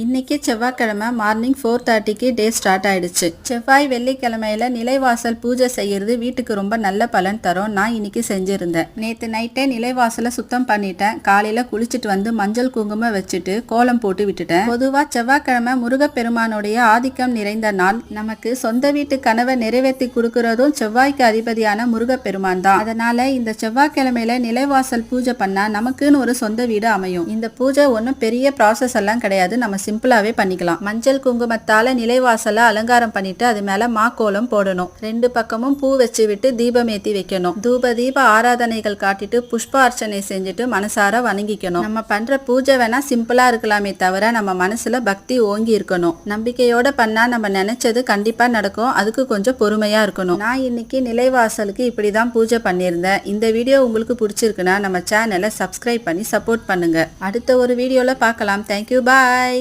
இன்னைக்கு செவ்வாய்க்கிழமை morning 4:30க்கு day start ஆயிடுச்சு. செவ்வாய் வெள்ளிக்கிழமையில நிலைவாசல் பூஜை செய்யறது வீட்டுக்கு ரொம்ப நல்ல பலன் தரும். நான் இன்னைக்கு செஞ்சிருந்தேன். நேத்து நைட்டே நிலைவாசலை சுத்தம் பண்ணிட்டேன். காலையில குளிச்சுட்டு வந்து மஞ்சள் குங்குமம் வச்சுட்டு கோலம் போட்டு விட்டுட்டேன். பொதுவா செவ்வாய்க்கிழமை முருகப்பெருமானுடைய ஆதிக்கம் நிறைந்த நாள். நமக்கு சொந்த வீட்டு கனவை நிறைவேற்றி கொடுக்கறதும் செவ்வாய்க்கு அதிபதியான முருகப்பெருமான் தான். அதனால இந்த செவ்வாய்க்கிழமையில நிலைவாசல் பூஜை பண்ணா நமக்குன்னு ஒரு சொந்த வீடு அமையும். இந்த பூஜை ஒன்றும் பெரிய ப்ராசஸ் எல்லாம் கிடையாது. நம்ம சிம்பிளாவே பண்ணிக்கலாம். மஞ்சள் குங்குமத்தால நிலைவாசல அலங்காரம் பண்ணிட்டு அது மேல மாக்கோலம் போடணும். 2 பக்கமும் பூ வச்சு விட்டு தீபம் ஏத்தி வைக்கணும். தீப ஆராதனைகள் காட்டிட்டு புஷ்ப அர்ச்சனை செஞ்சுட்டு மனசார வணங்கிக்கணும். நம்ம பண்ற பூஜை வேணா சிம்பிளா இருக்கலாமே தவிர நம்ம மனசுல பக்தி ஓங்கி இருக்கணும். நம்பிக்கையோட பண்ணா நம்ம நினைச்சது கண்டிப்பா நடக்கும். அதுக்கு கொஞ்சம் பொறுமையா இருக்கணும். நான் இன்னைக்கு நிலைவாசலுக்கு இப்படிதான் பூஜை பண்ணியிருந்தேன். இந்த வீடியோ உங்களுக்கு பிடிச்சிருக்குன்னா நம்ம சேனலை சப்ஸ்கிரைப் பண்ணி சப்போர்ட் பண்ணுங்க. அடுத்த ஒரு வீடியோல பார்க்கலாம். தேங்க்யூ, பாய்.